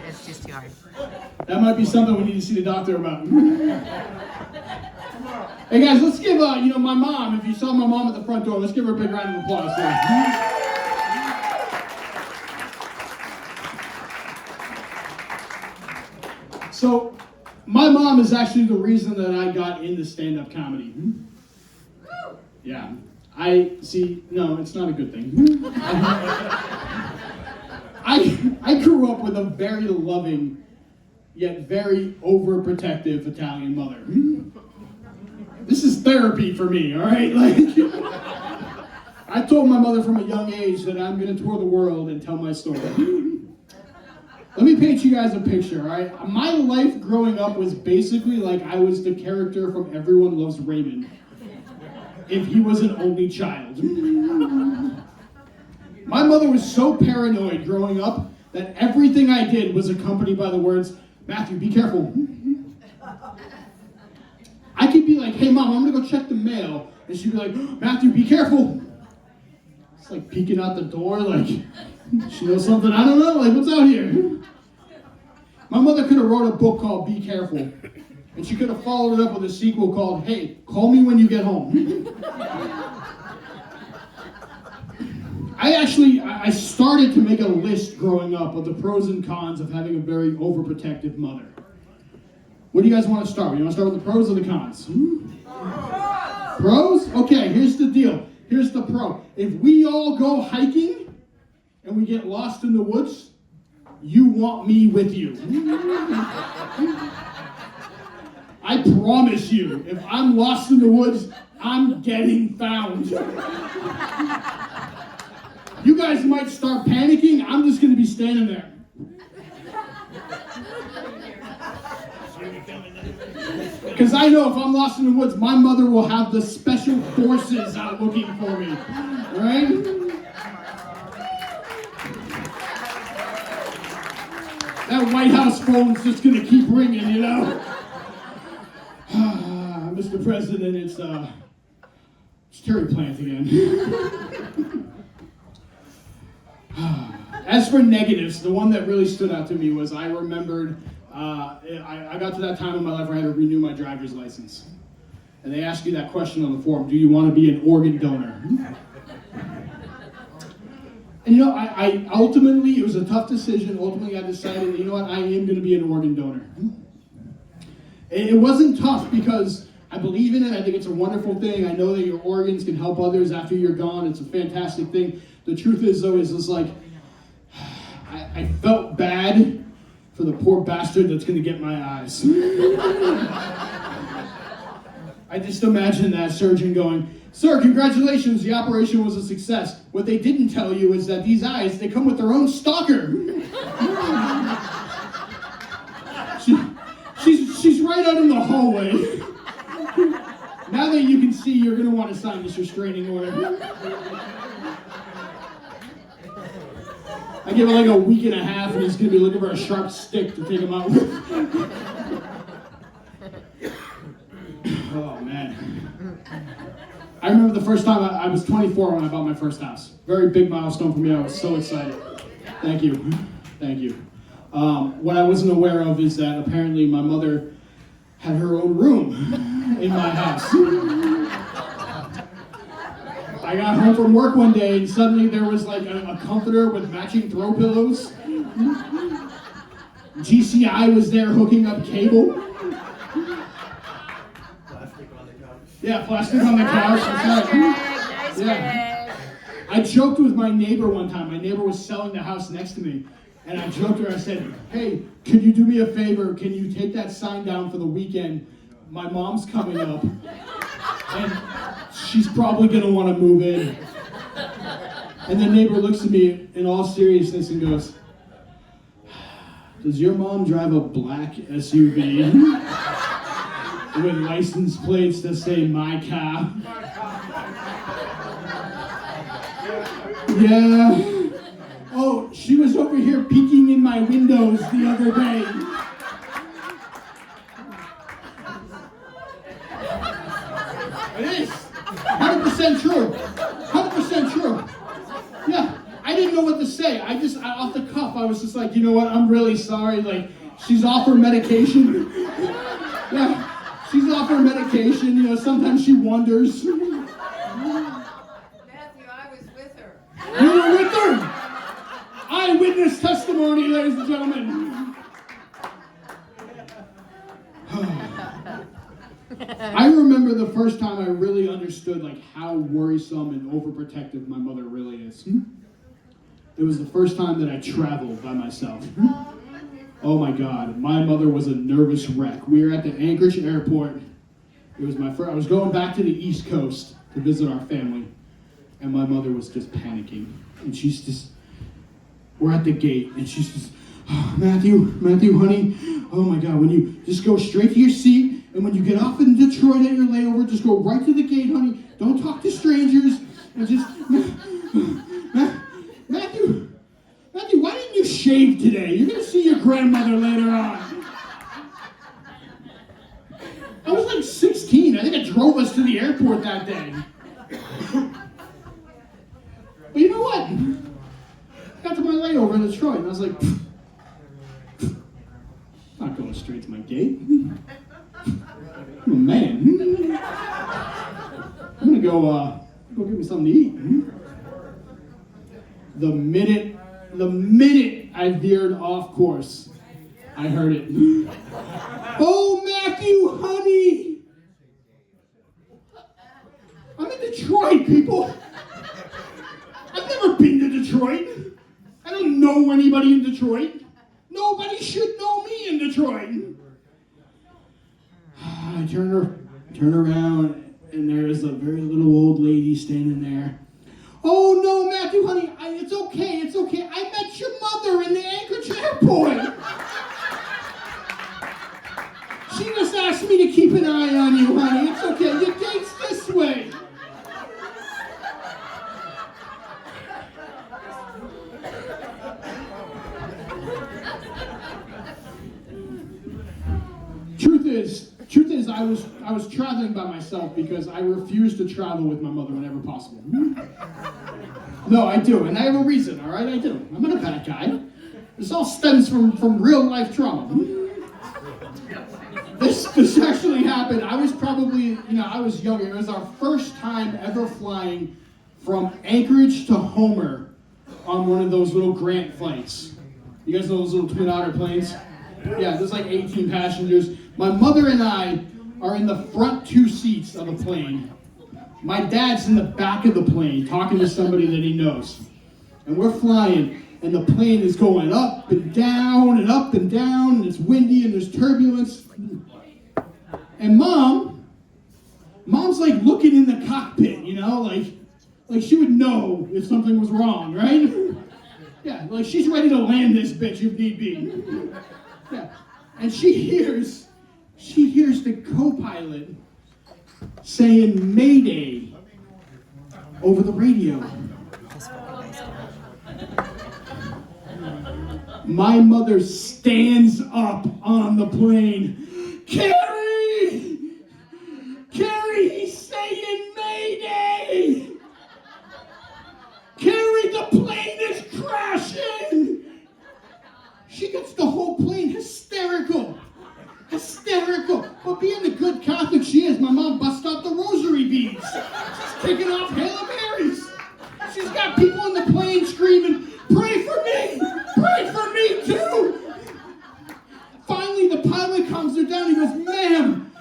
It's just too hard. That might be something we need to see the doctor about. Hey guys, let's give my mom. If you saw my mom at the front door, let's give her a big round of applause. So, my mom is actually the reason that I got into stand-up comedy. Yeah. No, it's not a good thing. I grew up with a very loving, yet very overprotective Italian mother. This is therapy for me, all right? I told my mother from a young age that I'm going to tour the world and tell my story. Let me paint you guys a picture, all right? My life growing up was basically like I was the character from Everyone Loves Raymond, if he was an only child. My mother was so paranoid growing up that everything I did was accompanied by the words, "Matthew, be careful." I could be like, "Hey mom, I'm gonna go check the mail," and she'd be like, "Matthew, be careful." It's like peeking out the door, like, she knows something I don't know, like, what's out here? My mother could have wrote a book called Be Careful, and she could have followed it up with a sequel called, Hey, Call Me When You Get Home. I started to make a list growing up of the pros and cons of having a very overprotective mother. What do you guys want to start with? You want to start with the pros or the cons? Pros? Okay, here's the deal. Here's the pro. If we all go hiking and we get lost in the woods, you want me with you. I promise you, if I'm lost in the woods, I'm getting found. You guys might start panicking. I'm just going to be standing there. Because I know if I'm lost in the woods, my mother will have the special forces out looking for me. Right? That White House phone's just going to keep ringing, you know? Mr. President, it's Terry Plant again. As for negatives, the one that really stood out to me was I remembered I got to that time in my life where I had to renew my driver's license. And they ask you that question on the form, do you want to be an organ donor? And you know, I ultimately, it was a tough decision. Ultimately, I decided that, you know what, I am going to be an organ donor. It wasn't tough because I believe in it. I think it's a wonderful thing. I know that your organs can help others after you're gone. It's a fantastic thing. The truth is, though, is it's like, I felt bad for the poor bastard that's going to get my eyes. I just imagine that surgeon going, "Sir, congratulations, the operation was a success. What they didn't tell you is that these eyes, they come with their own stalker." She's right out in the hallway. Now that you can see, you're going to want to sign this restraining order. I give it like a week and a half, and he's going to be looking for a sharp stick to take him out with. Oh, man. I remember the first time I was 24 when I bought my first house. Very big milestone for me. I was so excited. Thank you. Thank you. What I wasn't aware of is that apparently my mother had her own room in my house. I got home from work one day and suddenly there was like a comforter with matching throw pillows. GCI was there hooking up cable. Plastic on the couch. Yeah, plastic on the couch. That's right. Yeah. I joked with my neighbor one time. My neighbor was selling the house next to me. And I joked to her, I said, "Hey, could you do me a favor? Can you take that sign down for the weekend? My mom's coming up. And she's probably going to want to move in." And the neighbor looks at me in all seriousness and goes, "Does your mom drive a black SUV with license plates that say my car?" Yeah. Oh, she was over here peeking in my windows the other day. It is 100% true. 100% true. Yeah, I didn't know what to say. I just off the cuff, I was just like, you know what, I'm really sorry. Like, she's off her medication. Yeah, she's off her medication. You know, sometimes she wonders. Matthew, I was with her. You were with her? Eyewitness testimony, ladies and gentlemen. I remember the first time I really understood like how worrisome and overprotective my mother really is. It was the first time that I traveled by myself. Oh my God, my mother was a nervous wreck. We were at the Anchorage airport. It was my first. I was going back to the East Coast to visit our family, and my mother was just panicking. And she's just, we're at the gate, and she's just, oh, Matthew, honey, oh my God, when you just go straight to your seat. And when you get off in Detroit at your layover, just go right to the gate, honey. Don't talk to strangers. And just, Matthew, why didn't you shave today? You're going to see your grandmother later on. I was like 16. I think I drove us to the airport that day. But you know what? I got to my layover in Detroit, and I was like, not going straight to my gate. I'm a man. I'm gonna go get me something to eat. The minute I veered off course, I heard it. Oh, Matthew, honey! I'm in Detroit, people. I've never been to Detroit. I don't know anybody in Detroit. Nobody should know me in Detroit. I turn around, and there is a very little old lady standing there. Oh no, Matthew, honey, it's okay. I met your mother in the Anchorage airport. She just asked me to keep an eye on you, honey. It's okay. Your gate's this way. Truth is, I was traveling by myself because I refuse to travel with my mother whenever possible. No, I do, and I have a reason, all right? I do. I'm not a bad guy. This all stems from real life trauma. This actually happened. I was probably, I was younger. It was our first time ever flying from Anchorage to Homer on one of those little Grant flights. You guys know those little Twin Otter planes? Yeah, there's like 18 passengers. My mother and I are in the front two seats of the plane. My dad's in the back of the plane talking to somebody that he knows. And we're flying, and the plane is going up and down and up and down, and it's windy and there's turbulence. And Mom's like looking in the cockpit, like she would know if something was wrong, right? Yeah, like she's ready to land this bitch if need be. Yeah. And she hears the co-pilot saying Mayday over the radio. My mother stands up on the plane. Carrie, he's saying Mayday! Carrie, the plane is crashing! She gets the whole plane hysterical. But being the good Catholic she is, my mom busts out the rosary beads. She's kicking off Hail Marys. She's got people in the plane screaming, pray for me too. Finally, the pilot comes her down. He goes, ma'am,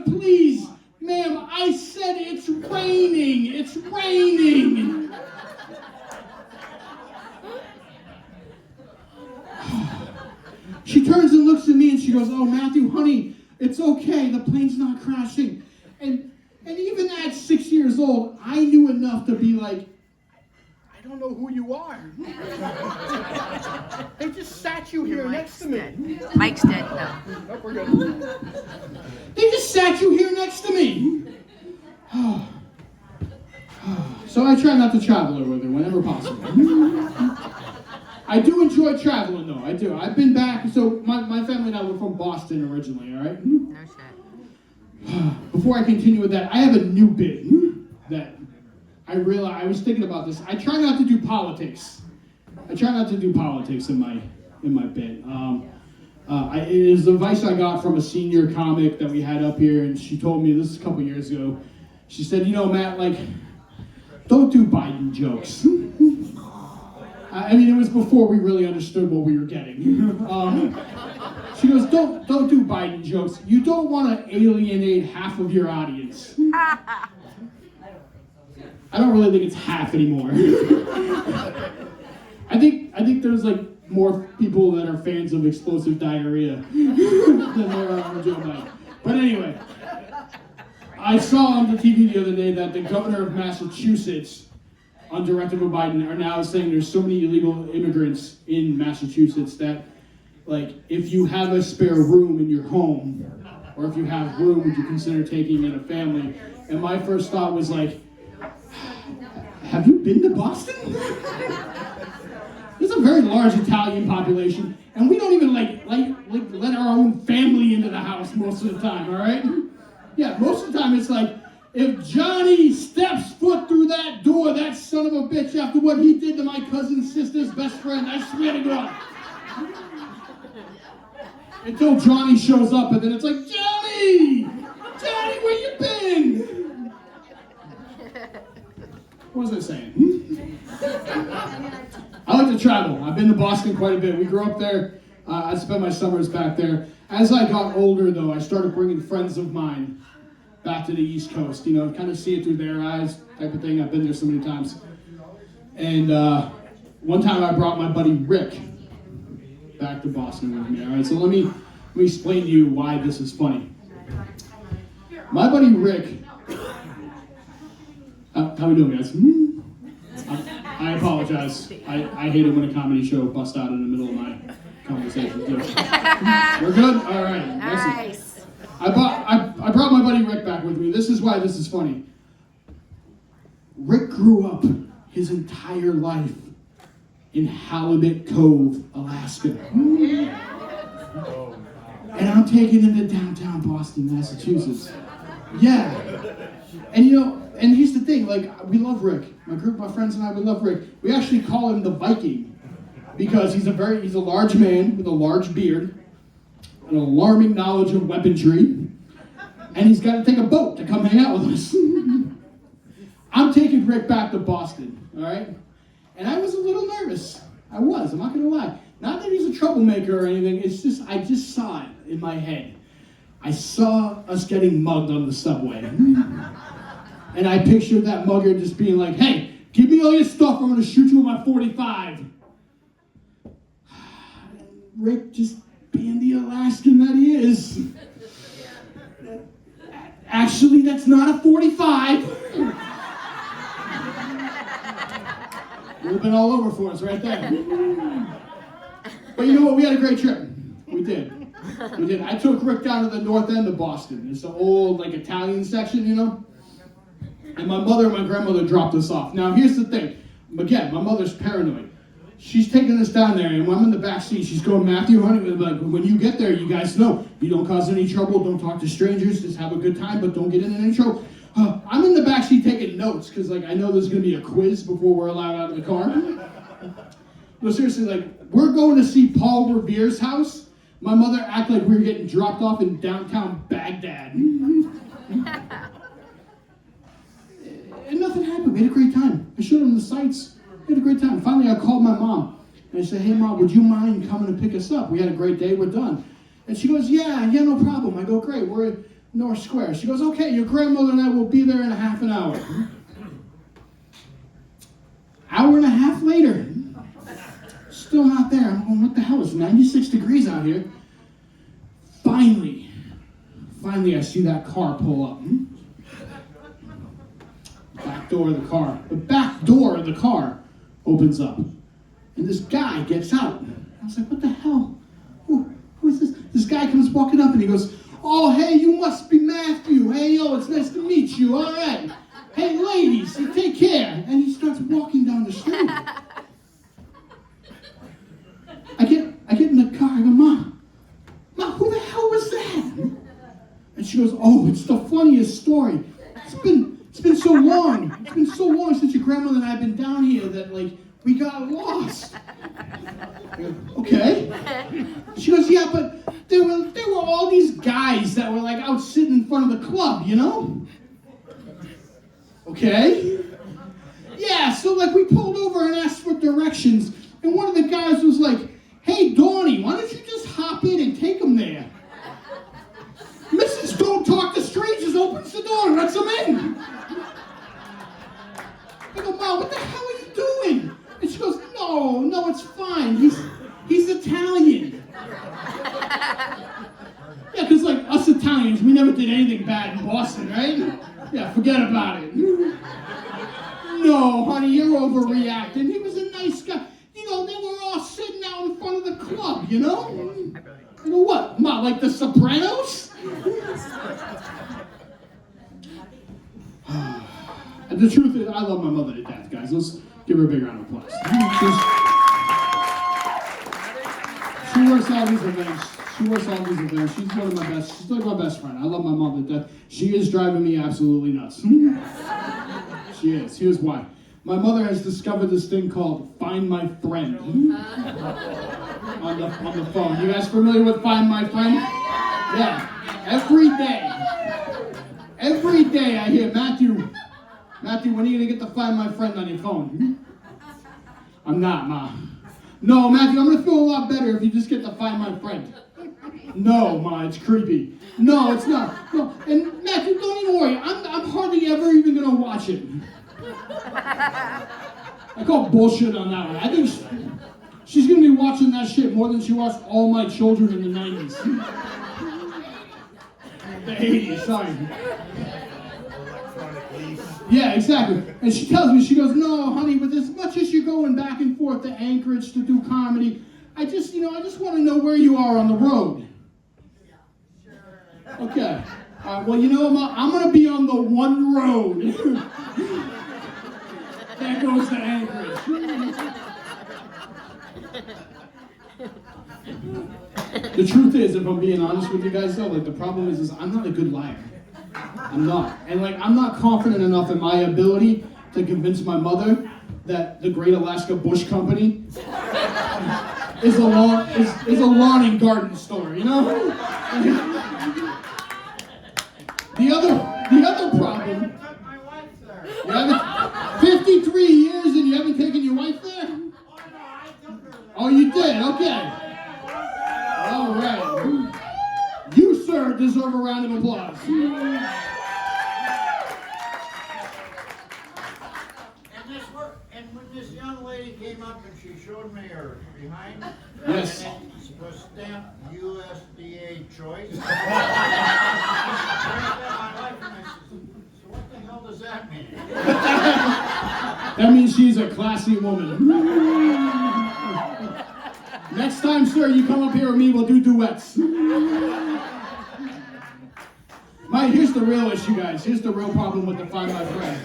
please. Ma'am, I said it's raining. She turns and looks at me and she goes, oh, Matthew, honey, it's okay. The plane's not crashing. And even at 6 years old, I knew enough to be like, I don't know who you are. They just sat you here next to me. Mike's dead now. Nope, we're good. They just sat you here next to me. So I try not to travel with her whenever possible. I do enjoy traveling, though. I do. I've been back. So my family and I were from Boston originally, all right? No shit. Before I continue with that, I have a new bit that I realized. I was thinking about this. I try not to do politics. I try not to do politics in my bit. It is advice I got from a senior comic that we had up here, and she told me this a couple years ago. She said, you know, Matt, like, don't do Biden jokes. I mean, it was before we really understood what we were getting. She goes, don't do Biden jokes. You don't want to alienate half of your audience. I don't really think it's half anymore. I think there's like more people that are fans of explosive diarrhea than there are Joe Biden. But anyway, I saw on the TV the other day that the governor of Massachusetts, on directive of Biden, are now saying there's so many illegal immigrants in Massachusetts that, like, if you have a spare room in your home, or if you have room, would you consider taking in a family? And my first thought was like, have you been to Boston? There's a very large Italian population, and we don't even like let our own family into the house most of the time, all right? Yeah, most of the time it's like, if Johnny steps foot through that door, that son of a bitch, after what he did to my cousin's sister's best friend, I swear to God. Until Johnny shows up, and then it's like, Johnny! Johnny, where you been? What was I saying? I like to travel. I've been to Boston quite a bit. We grew up there. I spent my summers back there. As I got older, though, I started bringing friends of mine back to the East Coast, you know, kind of see it through their eyes type of thing. I've been there so many times. And one time I brought my buddy Rick back to Boston with me, all right? So let me explain to you why this is funny. My buddy Rick, how we doing, guys? I apologize. I hate it when a comedy show busts out in the middle of my conversation. Too. We're good? All right. Nice. I brought my buddy Rick back with me. This is why this is funny. Rick grew up his entire life in Halibut Cove, Alaska. And I'm taking him to downtown Boston, Massachusetts. Yeah. And you know, and here's the thing, like, we love Rick. My group, my friends and I, we love Rick. We actually call him the Viking because he's a large man with a large beard, an alarming knowledge of weaponry, and he's got to take a boat to come hang out with us. I'm taking Rick back to Boston, all right? And I was a little nervous. I'm not going to lie. Not that he's a troublemaker or anything, it's just, I just saw it in my head. I saw us getting mugged on the subway. And I pictured that mugger just being like, hey, give me all your stuff, I'm going to shoot you with my .45. Rick just being the Alaskan that he is. Actually, that's not a .45. Would have been all over for us right there. But you know what? We had a great trip. We did. I took Rick down to the north end of Boston. It's the old, like, Italian section, you know? And my mother and my grandmother dropped us off. Now, here's the thing. Again, my mother's paranoid. She's taking us down there, and when I'm in the back seat, she's going, Matthew, honey, like, when you get there, you guys know, you don't cause any trouble, don't talk to strangers, just have a good time, but don't get in any trouble. I'm in the back seat taking notes, because, like, I know there's going to be a quiz before we're allowed out of the car. No, seriously, like, we're going to see Paul Revere's house. My mother acted like we were getting dropped off in downtown Baghdad. And nothing happened. We had a great time. I showed them the sights. We had a great time. Finally, I called my mom. And I said, hey, Mom, would you mind coming to pick us up? We had a great day. We're done. And she goes, yeah, no problem. I go, great. We're at North Square. She goes, okay, your grandmother and I will be there in a half an hour. Hour and a half later, still not there. I'm going, what the hell? It's 96 degrees out here. Finally, I see that car pull up. Back door of the car. The back door of the car opens up. And this guy gets out. I was like, what the hell? Who is this? This guy comes walking up and he goes, oh, hey, you must be Matthew. Hey, yo, it's nice to meet you. All right. Hey, ladies, take care. And he starts walking down the street. I get in the car. I go, Mom, who the hell was that? And she goes, oh, it's the funniest story. It's been so long. It's been so long since your grandmother and I have been down here that, like, we got lost. Okay. She goes, yeah, but there were all these guys that were like out sitting in front of the club, you know? Okay. Yeah, so like we pulled over and asked for directions, and one of the guys was like, hey, Donnie, why don't you just hop in and take them there? Mrs. Don't Talk to Strangers opens the door and lets them in. I go, Mom, what the hell are you doing? And she goes, no, it's fine. He's Italian. Yeah, because like us Italians, we never did anything bad in Boston, right? Yeah, forget about it. No, honey, you're overreacting. He was a nice guy. You know, they were all sitting out in front of the club, you know? I go, what, Ma, like the Sopranos? And the truth is, I love my mother to death, guys. Let's give her a big round of applause. She works all these events. She's one of my best. She's like my best friend. I love my mom to death. She is driving me absolutely nuts. She is. Here's why. My mother has discovered this thing called Find My Friend on the phone. You guys familiar with Find My Friend? Yeah. Every day I hear, Matthew, when are you going to get to Find My Friend on your phone? I'm not, Ma. No, Matthew, I'm going to feel a lot better if you just get to Find My Friend. No, Ma, it's creepy. No, it's not. No. And Matthew, don't even worry. I'm hardly ever even going to watch it. I call bullshit on that one. I think she's going to be watching that shit more than she watched All My Children in the 90s. The 80s, sorry. Yeah, exactly. And she tells me, she goes, no, honey, with as much as you're going back and forth to Anchorage to do comedy, I just want to know where you are on the road. Okay. All right, well, you know, I'm going to be on the one road that goes to Anchorage. The truth is, if I'm being honest with you guys, though, like the problem is I'm not a good liar. I'm not. And like, I'm not confident enough in my ability to convince my mother that the Great Alaska Bush Company is a lawn and garden store, you know? The other problem, you haven't, 53 years and you haven't taken your wife there? Oh, you did? Okay. All right. You, sir, deserve a round of applause. And when this young lady came up and she showed me her behind, Yes. and it was stamped USDA choice. I looked at my wife and I said, so what the hell does that mean? That means she's a classy woman. Next time, sir, you come up here with me, we'll do duets. Here's the real issue, guys. Here's the real problem with the Find My Friend.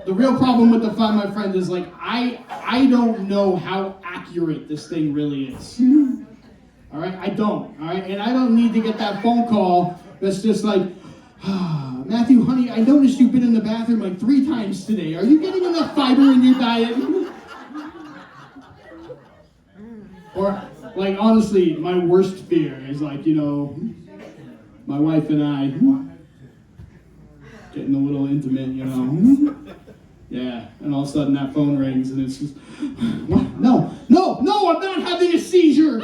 The real problem with the Find My Friend is like, I don't know how accurate this thing really is. All right, I don't. All right, and I don't need to get that phone call that's just like, Matthew, honey, I noticed you've been in the bathroom like 3 times today. Are you getting enough fiber in your diet? Or, like, honestly, my worst fear is like, you know, my wife and I getting a little intimate, you know. Yeah, and all of a sudden that phone rings and it's just, what? No, I'm not having a seizure.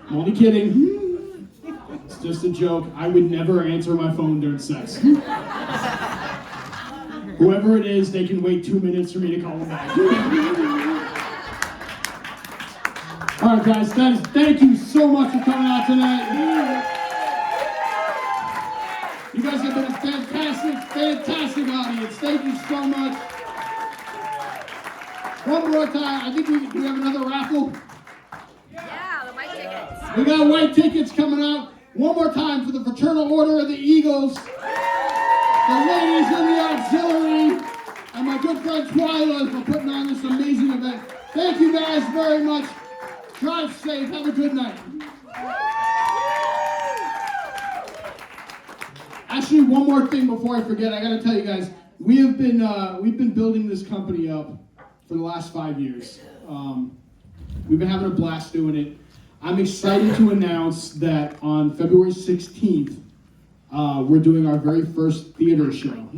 I'm only kidding. It's just a joke. I would never answer my phone during sex. Whoever it is, they can wait 2 minutes for me to call them back. All right, guys, thank you so much for coming out tonight. You guys have been a fantastic audience. Thank you so much. One more time, I think we have another raffle. Yeah, the white tickets. We got white tickets coming out. One more time for the Fraternal Order of the Eagles, the ladies in the auxiliary, and my good friend Twyla for putting on this amazing event. Thank you guys very much. Drive safe. Have a good night. Actually, one more thing before I forget. I got to tell you guys, we've been building this company up for the last 5 years. We've been having a blast doing it. I'm excited to announce that on February 16th, we're doing our very first theater show.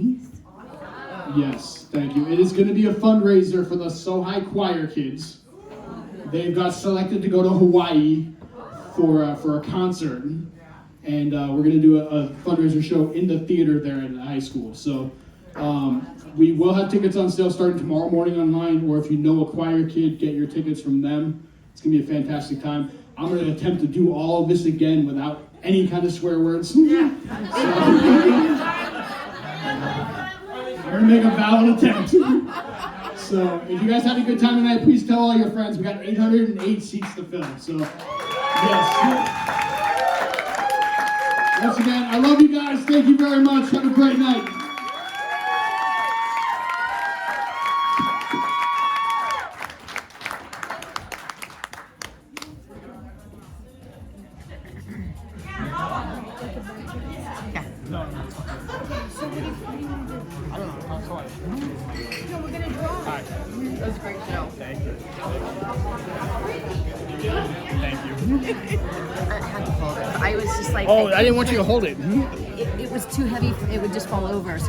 Yes, thank you. It is going to be a fundraiser for the Sohai Choir kids. They've got selected to go to Hawaii for a concert, and we're going to do a fundraiser show in the theater there at the high school. So we will have tickets on sale starting tomorrow morning online, or if you know a choir kid, get your tickets from them. It's going to be a fantastic time. I'm going to attempt to do all of this again without any kind of swear words. Yeah. We're going to make a valid attempt. So if you guys had a good time tonight, please tell all your friends. We got 808 seats to fill. So, yes. Once again, I love you guys. Thank you very much. Have a great night. That was a great show. Thank you. I had to hold it. I was just like, Oh, I didn't want you to hold it. it was too heavy. It would just fall over.